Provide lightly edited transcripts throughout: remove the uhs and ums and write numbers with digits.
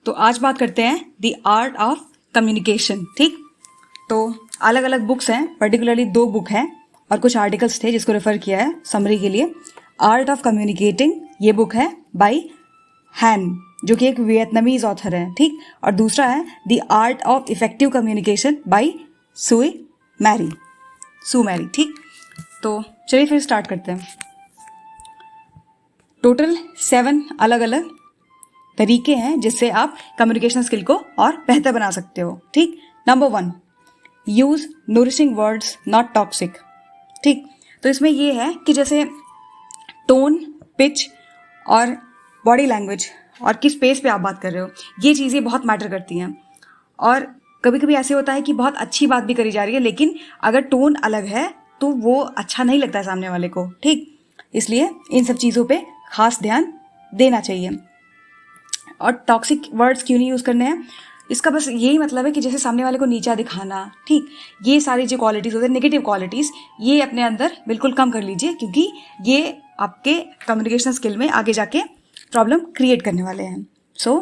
तो आज बात करते हैं द आर्ट ऑफ कम्युनिकेशन। ठीक, तो अलग अलग बुक्स हैं, पर्टिकुलरली 2 बुक हैं और कुछ आर्टिकल्स थे जिसको रेफर किया है समरी के लिए। आर्ट ऑफ कम्युनिकेटिंग ये बुक है बाय हैन, जो कि एक वियतनामीज ऑथर है। ठीक, और दूसरा है the art of effective communication by Sue Mary. ठीक, तो चलिए फिर स्टार्ट करते हैं। टोटल 7 अलग अलग तरीके हैं जिससे आप कम्युनिकेशन स्किल को और बेहतर बना सकते हो। ठीक, number 1, use nourishing words not toxic. ठीक, तो इसमें ये है कि जैसे टोन, पिच और बॉडी लैंग्वेज और किस पेस पे आप बात कर रहे हो, ये चीज़ें बहुत मैटर करती हैं। और कभी कभी ऐसे होता है कि बहुत अच्छी बात भी करी जा रही है, लेकिन अगर टोन अलग है तो वो अच्छा नहीं लगता है सामने वाले को। ठीक, इसलिए इन सब चीज़ों पे खास ध्यान देना चाहिए। और टॉक्सिक वर्ड्स क्यों नहीं यूज़ करने हैं, इसका बस यही मतलब है कि जैसे सामने वाले को नीचा दिखाना, ठीक, ये सारी जो क्वालिटीज़ होती है, नेगेटिव क्वालिटीज़, ये अपने अंदर बिल्कुल कम कर लीजिए, क्योंकि ये आपके कम्युनिकेशन स्किल में आगे जाके प्रॉब्लम क्रिएट करने वाले हैं। सो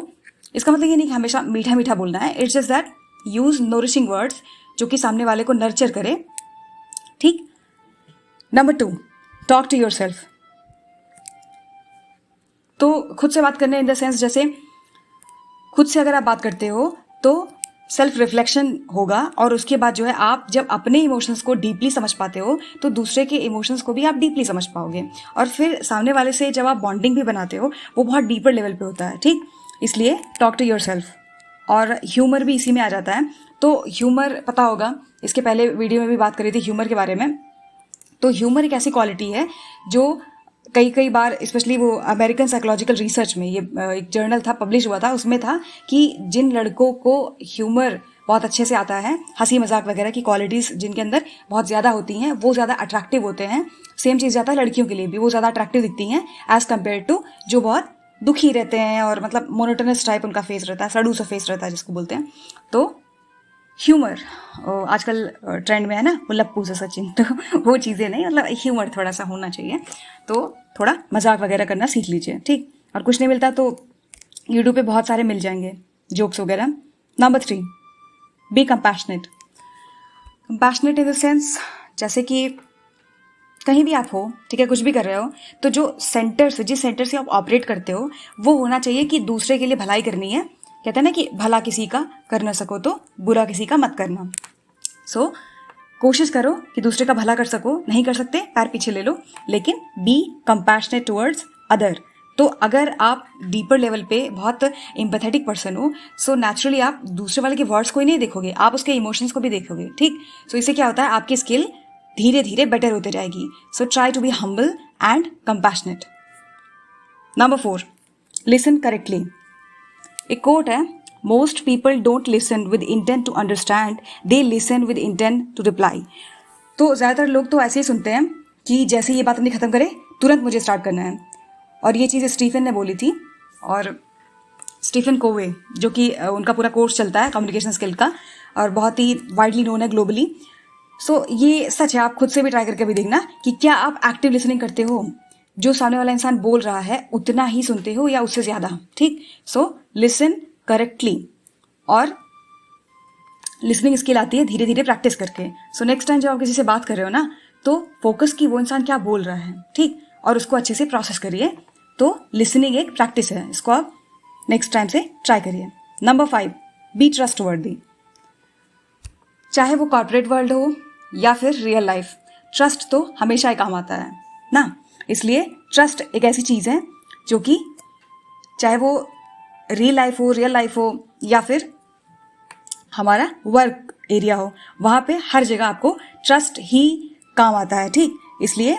इसका मतलब ये नहीं कि हमेशा मीठा मीठा बोलना है। It's just that use nourishing words जो कि सामने वाले को नर्चर करे। ठीक, number 2, talk to yourself. तो खुद से बात करने इन द सेंस, जैसे खुद से अगर आप बात करते हो तो सेल्फ रिफ्लेक्शन होगा, और उसके बाद जो है आप जब अपने इमोशंस को डीपली समझ पाते हो तो दूसरे के इमोशंस को भी आप डीपली समझ पाओगे, और फिर सामने वाले से जब आप बॉन्डिंग भी बनाते हो वो बहुत डीपर लेवल पे होता है। ठीक, इसलिए टॉक टू योर सेल्फ। और ह्यूमर भी इसी में आ जाता है। तो ह्यूमर पता होगा, इसके पहले वीडियो में भी बात करी थी ह्यूमर के बारे में। तो ह्यूमर एक ऐसी क्वालिटी है जो कई बार, स्पेशली वो अमेरिकन साइकोलॉजिकल रिसर्च में, ये एक जर्नल था, पब्लिश हुआ था, उसमें था कि जिन लड़कों को ह्यूमर बहुत अच्छे से आता है, हंसी मजाक वगैरह की क्वालिटीज़ जिनके अंदर बहुत ज़्यादा होती हैं, वो ज़्यादा अट्रैक्टिव होते हैं। सेम चीज़ जाता है लड़कियों के लिए भी, वो ज़्यादा अट्रैक्टिव दिखती हैं एज़ कम्पेयर टू जो बहुत दुखी रहते हैं और मतलब मोनोटोनस टाइप उनका फेस रहता है, सड़ू सा फेस रहता है जिसको बोलते हैं। तो ह्यूमर आजकल ट्रेंड में है ना, वो लप्पू से सचिन, तो वो चीज़ें नहीं, मतलब ह्यूमर थोड़ा सा होना चाहिए। तो थोड़ा मजाक वगैरह करना सीख लीजिए। ठीक, और कुछ नहीं मिलता तो यूट्यूब पे बहुत सारे मिल जाएंगे जोक्स वगैरह। Number 3, B compassionate. Compassionate in the sense, जैसे कि कहीं भी आप हो, ठीक है, कुछ भी कर रहे हो, तो जो सेंटर से, जिस सेंटर से आप ऑपरेट करते हो, वो होना चाहिए कि दूसरे के लिए भलाई करनी है। कहते हैं ना कि भला किसी का कर ना सको तो बुरा किसी का मत करना। सो कोशिश करो कि दूसरे का भला कर सको, नहीं कर सकते पैर पीछे ले लो, लेकिन बी कंपैशनेट टुवर्ड्स अदर। तो अगर आप डीपर लेवल पे बहुत एम्पैथेटिक पर्सन हो, सो नेचुरली आप दूसरे वाले के वर्ड्स को ही नहीं देखोगे, आप उसके इमोशंस को भी देखोगे। ठीक, सो इससे क्या होता है, आपकी स्किल धीरे धीरे बेटर होते जाएगी। So try to be humble and compassionate. Number 4, listen correctly. एक कोट है, most people don't listen with intent to understand, they listen with intent to reply. तो ज़्यादातर लोग तो ऐसे ही सुनते हैं कि जैसे ये बात अपनी ख़त्म करे तुरंत मुझे स्टार्ट करना है। और ये चीज़ स्टीफन ने बोली थी, और स्टीफन कोवे, जो कि उनका पूरा कोर्स चलता है कम्युनिकेशन स्किल का और बहुत ही वाइडली नोन है ग्लोबली। सो ये सच है, आप खुद से भी ट्राई करके भी देखना कि क्या आप एक्टिव लिसनिंग करते हो, जो सामने वाला इंसान बोल रहा है उतना ही सुनते हो या उससे ज़्यादा। ठीक, सो लिसन करेक्टली, और लिसनिंग स्किल आती है धीरे धीरे प्रैक्टिस करके। सो नेक्स्ट टाइम जब आप किसी से बात कर रहे हो ना, तो फोकस की वो इंसान क्या बोल रहा है, ठीक, और उसको अच्छे से प्रोसेस करिए। तो लिसनिंग एक प्रैक्टिस है, इसको आप नेक्स्ट टाइम से ट्राई करिए। Number 5, be trustworthy. चाहे वो कॉर्पोरेट वर्ल्ड हो या फिर रियल लाइफ, ट्रस्ट तो हमेशा ही काम आता है ना। इसलिए ट्रस्ट एक ऐसी चीज़ है जो कि चाहे वो रियल लाइफ हो या फिर हमारा वर्क एरिया हो, वहाँ पे हर जगह आपको ट्रस्ट ही काम आता है। ठीक, इसलिए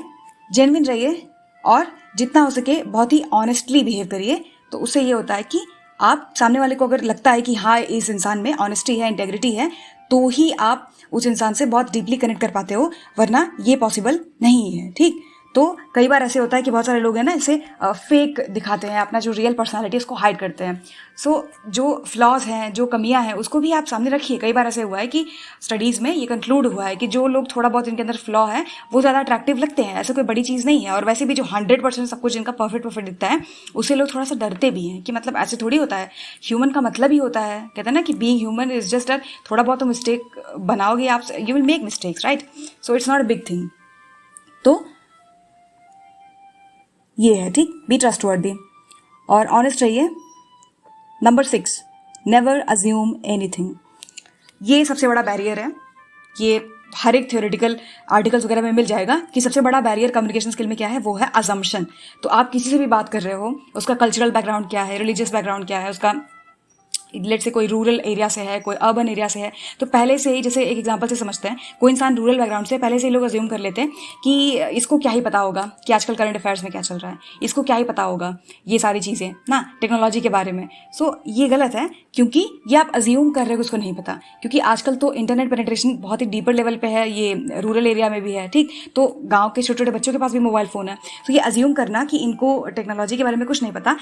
जेन्युइन रहिए और जितना हो सके बहुत ही ऑनेस्टली बिहेव करिए। तो उससे ये होता है कि आप सामने वाले को अगर लगता है कि हाँ इस इंसान में ऑनेस्टी है, इंटेग्रिटी है, तो ही आप उस इंसान से बहुत डीपली कनेक्ट कर पाते हो, वरना ये पॉसिबल नहीं है। ठीक, तो कई बार ऐसे होता है कि बहुत सारे लोग हैं ना इसे फेक दिखाते हैं, अपना जो रियल पर्सनालिटी उसको हाइड करते हैं। सो जो फ्लॉज हैं, जो कमियां हैं, उसको भी आप सामने रखिए। कई बार ऐसे हुआ है कि स्टडीज़ में ये कंक्लूड हुआ है कि जो लोग थोड़ा बहुत इनके अंदर फ्लॉ है वो ज़्यादा अट्रैक्टिव लगते हैं, ऐसा कोई बड़ी चीज़ नहीं है। और वैसे भी जो 100% सब कुछ जिनका परफेक्ट दिखता है उससे लोग थोड़ा सा डरते भी हैं कि मतलब ऐसे थोड़ी होता है, ह्यूमन का मतलब ही होता है, कहते हैं ना कि being human is just a थोड़ा बहुत तो मिस्टेक बनाओगे आप, you will make mistakes, right? So it's not a big thing. तो ये है, ठीक, बी ट्रस्टवर्दी और ऑनेस्ट रहिए। Number 6, never assume anything. ये सबसे बड़ा बैरियर है। ये हर एक थ्योरेटिकल आर्टिकल्स वगैरह में मिल जाएगा कि सबसे बड़ा बैरियर कम्युनिकेशन स्किल में क्या है, वो है अजम्पशन। तो आप किसी से भी बात कर रहे हो, उसका कल्चरल बैकग्राउंड क्या है, रिलीजियस बैकग्राउंड क्या है, उसका लेट से कोई रूरल एरिया से है, कोई अर्बन एरिया से है, तो पहले से ही, जैसे एक एग्जांपल से समझते हैं, कोई इंसान रूरल बैकग्राउंड से, पहले से ही लोग अज्यूम कर लेते हैं कि इसको क्या ही पता होगा कि आजकल करंट अफेयर्स में क्या चल रहा है, इसको क्या ही पता होगा ये सारी चीज़ें ना टेक्नोलॉजी के बारे में। सो ये गलत है, क्योंकि ये आप अज्यूम कर रहे हो कि उसको नहीं पता, क्योंकि आजकल तो इंटरनेट पेनिट्रेशन बहुत ही डीपर लेवल पे है, ये रूरल एरिया में भी है, ठीक। तो गाँव के छोटे छोटे बच्चों के पास भी मोबाइल फ़ोन है। तो ये अज्यूम करना कि इनको टेक्नोलॉजी के बारे में कुछ नहीं पता,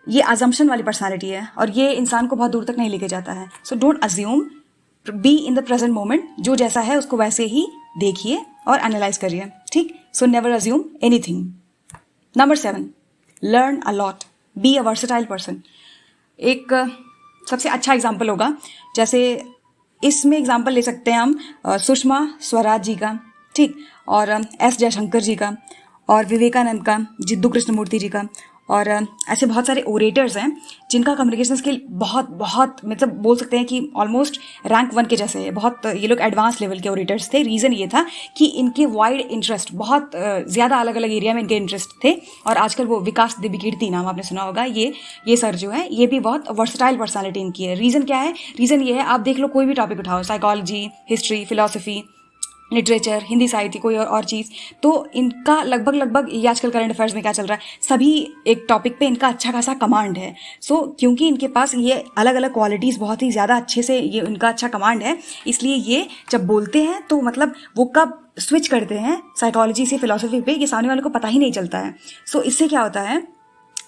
ये अजम्पशन वाली पर्सनालिटी है और ये इंसान को बहुत दूर तक नहीं लेके जाता है। So don't assume, be in the present moment, जो जैसा है उसको वैसे ही देखिए और एनालाइज करिए, ठीक। So never assume anything. Number 7, learn a lot, be a versatile person. एक सबसे अच्छा एग्जाम्पल होगा, जैसे इसमें एग्जाम्पल ले सकते हैं हम सुषमा स्वराज जी का, ठीक, और एस जयशंकर जी का, और विवेकानंद का, जिद्दू कृष्णमूर्ति जी का, और ऐसे बहुत सारे ओरेटर्स हैं जिनका कम्युनिकेशन स्किल बहुत बहुत मतलब बोल सकते हैं कि ऑलमोस्ट रैंक 1 के जैसे है। बहुत ये लोग एडवांस लेवल के ओरेटर्स थे। रीज़न ये था कि इनके वाइड इंटरेस्ट, बहुत ज़्यादा अलग अलग एरिया में इनके इंटरेस्ट थे। और आजकल वो विकास दिव्यकीर्ति नाम आपने सुना होगा, ये सर जो है, ये भी बहुत वर्सटाइल पर्सनैलिटी इनकी है। रीज़न क्या है? रीज़न ये है, आप देख लो कोई भी टॉपिक उठाओ, psychology, history, philosophy, literature, Hindi साहित्य, कोई और चीज़, तो इनका लगभग ये आजकल करंट अफेयर्स में क्या चल रहा है, सभी एक टॉपिक पे इनका अच्छा खासा कमांड है। सो क्योंकि इनके पास ये अलग अलग क्वालिटीज़ बहुत ही ज़्यादा अच्छे से, ये इनका अच्छा कमांड है, इसलिए ये जब बोलते हैं तो मतलब वो कब स्विच करते हैं साइकोलॉजी से फिलोसफी पे, ये सामने वाले को पता ही नहीं चलता है। सो इससे क्या होता है,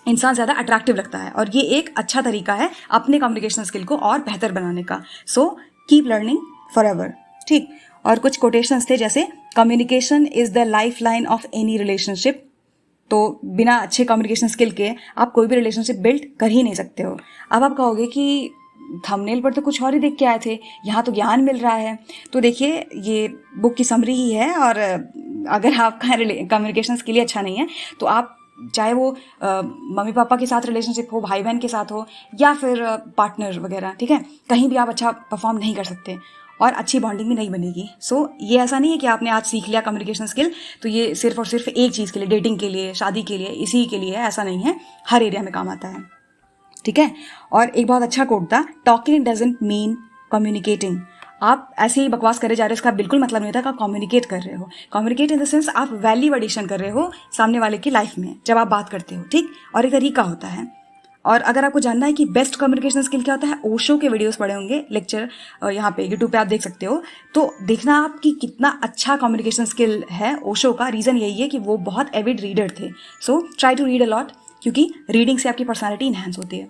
इंसान ज़्यादा अट्रैक्टिव लगता है और ये एक अच्छा तरीका है अपने कम्युनिकेशन स्किल को और बेहतर बनाने का। So keep learning for ever, ठीक। और कुछ कोटेशंस थे, जैसे communication is the life line of any relationship. तो बिना अच्छे कम्युनिकेशन स्किल के आप कोई भी रिलेशनशिप बिल्ड कर ही नहीं सकते हो। अब आप कहोगे कि थंबनेल पर तो कुछ और ही देख के आए थे, यहाँ तो ज्ञान मिल रहा है। तो देखिए, ये बुक की समरी ही है, और अगर आपका कम्युनिकेशन स्किल ही अच्छा नहीं है तो आप चाहे वो मम्मी पापा के साथ रिलेशनशिप हो, भाई बहन के साथ हो, या फिर पार्टनर वगैरह, ठीक है, कहीं भी आप अच्छा परफॉर्म नहीं कर सकते और अच्छी बॉन्डिंग भी नहीं बनेगी। सो ये ऐसा नहीं है कि आपने आज सीख लिया कम्युनिकेशन स्किल तो ये सिर्फ और सिर्फ एक चीज़ के लिए, डेटिंग के लिए, शादी के लिए, इसी के लिए, ऐसा नहीं है, हर एरिया में काम आता है, ठीक है। और एक बहुत अच्छा कोट था, टॉकिंग डजंट मीन कम्युनिकेटिंग। आप ऐसे ही बकवास करे जा रहे हो, इसका बिल्कुल मतलब नहीं होता कि आप कम्युनिकेट कर रहे हो। कम्युनिकेट इन द सेंस आप वैल्यू एडिशन कर रहे हो सामने वाले की लाइफ में जब आप बात करते हो, ठीक। और एक तरीका होता है। और अगर आपको जानना है कि बेस्ट कम्युनिकेशन स्किल क्या होता है, ओशो के वीडियोस पड़े होंगे, लेक्चर यहाँ पे यूट्यूब पे आप देख सकते हो, तो देखना आप कि कितना अच्छा कम्युनिकेशन स्किल है ओशो का। रीज़न यही है कि वो बहुत एविड रीडर थे। So try to read a lot, क्योंकि रीडिंग से आपकी पर्सनैलिटी इन्हांस होती है।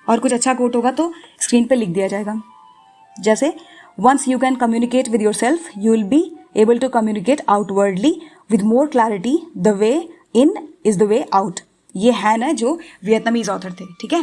और कुछ अच्छा कोट होगा तो स्क्रीन पे लिख दिया जाएगा, जैसे once you can communicate with yourself you will be able to communicate outwardly with more clarity, the way in is the way out. ये है ना जो वियतनामीज ऑथर थे, ठीक है।